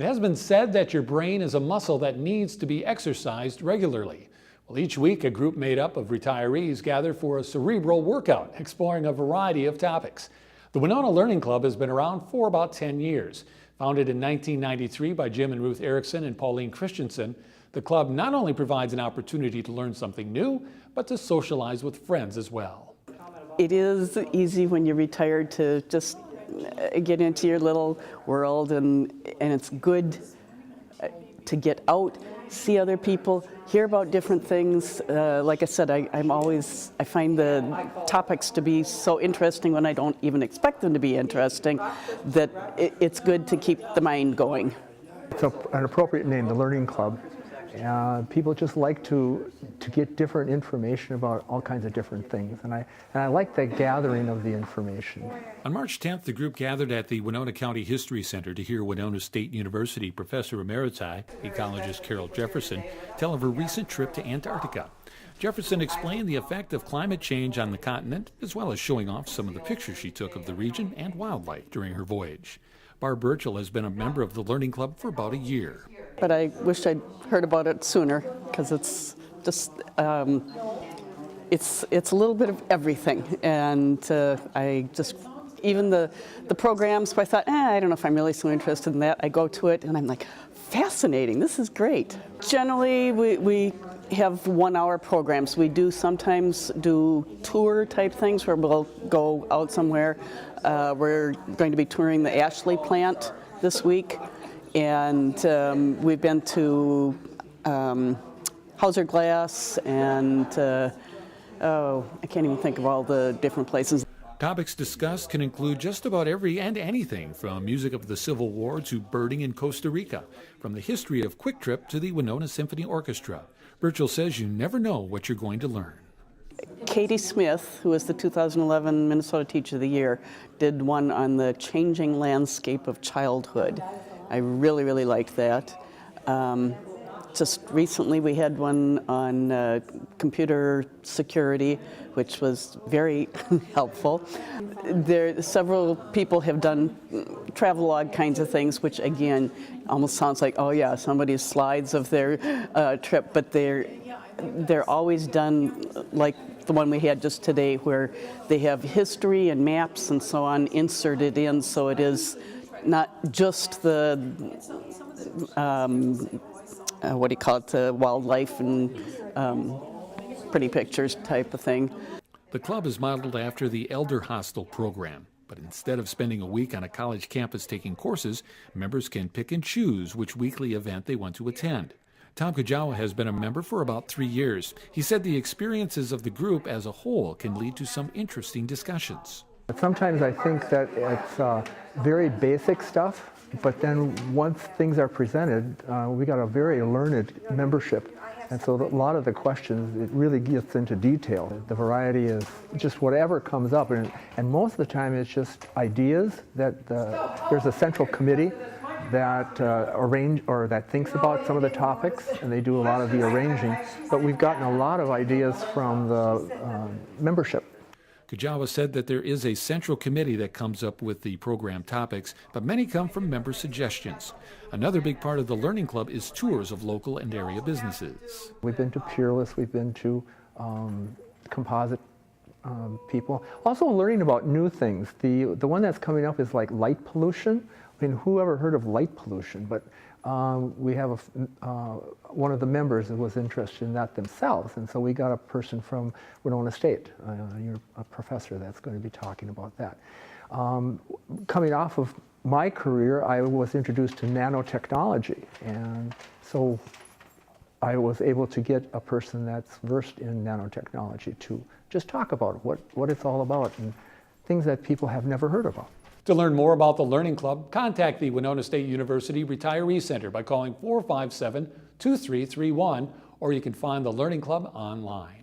It has been said that your brain is a muscle that needs to be exercised regularly. Well, each week, a group made up of retirees gather for a cerebral workout, exploring a variety of topics. The Winona Learning Club has been around for about 10 years. Founded in 1993 by Jim and Ruth Erickson and Pauline Christensen, the club not only provides an opportunity to learn something new, but to socialize with friends as well. It is easy when you're retired to just get into your little world, and it's good to get out, see other people, hear about different things. Like I said, I find the topics to be so interesting when I don't even expect them to be interesting, that it's good to keep the mind going. It's an appropriate name, the Learning Club. People just like to get different information about all kinds of different things, and I like the gathering of the information. On March 10th, the group gathered at the Winona County History Center to hear Winona State University Professor Emeriti, ecologist Carol Jefferson, tell of her recent trip to Antarctica. Jefferson explained the effect of climate change on the continent, as well as showing off some of the pictures she took of the region and wildlife during her voyage. Barb Burchell has been a member of the Learning Club for about a year. But I wish I'd heard about it sooner, because it's just, it's a little bit of everything. And I just, even the programs, I thought, I don't know if I'm really so interested in that. I go to it and I'm like, fascinating, this is great. Generally, we have 1 hour programs. We do sometimes do tour type things where we'll go out somewhere. We're going to be touring the Ashley plant this week, and we've been to Hauser Glass, and I can't even think of all the different places. Topics discussed can include just about every and anything, from music of the Civil War to birding in Costa Rica, from the history of Quick Trip to the Winona Symphony Orchestra. Burchell says you never know what you're going to learn. Katie Smith, who was the 2011 Minnesota Teacher of the Year, did one on the changing landscape of childhood. I really, really liked that. Just recently we had one on computer security, which was very helpful. Several people have done travelogue kinds of things, which again almost sounds like, oh yeah, somebody's slides of their trip, but they're always done like the one we had just today, where they have history and maps and so on inserted in, so it is not just the what do you call it, the wildlife and pretty pictures type of thing. The club is modeled after the Elder Hostel program, but instead of spending a week on a college campus taking courses, members can pick and choose which weekly event they want to attend. Tom Kajawa has been a member for about 3 years. He said the experiences of the group as a whole can lead to some interesting discussions. Sometimes I think that it's very basic stuff, but then once things are presented, we got a very learned membership. And so a lot of the questions, it really gets into detail. The variety is just whatever comes up. And most of the time it's just ideas that there's a central committee that that thinks about some of the topics, and they do a lot of the arranging. But we've gotten a lot of ideas from the membership. Kajawa said that there is a central committee that comes up with the program topics, but many come from member suggestions. Another big part of the Learning Club is tours of local and area businesses. We've been to Peerless, we've been to composite people. Also learning about new things. The one that's coming up is like light pollution. I mean, who ever heard of light pollution? But we have one of the members that was interested in that themselves, and so we got a person from Winona State, a professor that's going to be talking about that. Coming off of my career, I was introduced to nanotechnology, and so I was able to get a person that's versed in nanotechnology to just talk about what it's all about and things that people have never heard about. To learn more about the Learning Club, contact the Winona State University Retiree Center by calling 457-2331, or you can find the Learning Club online.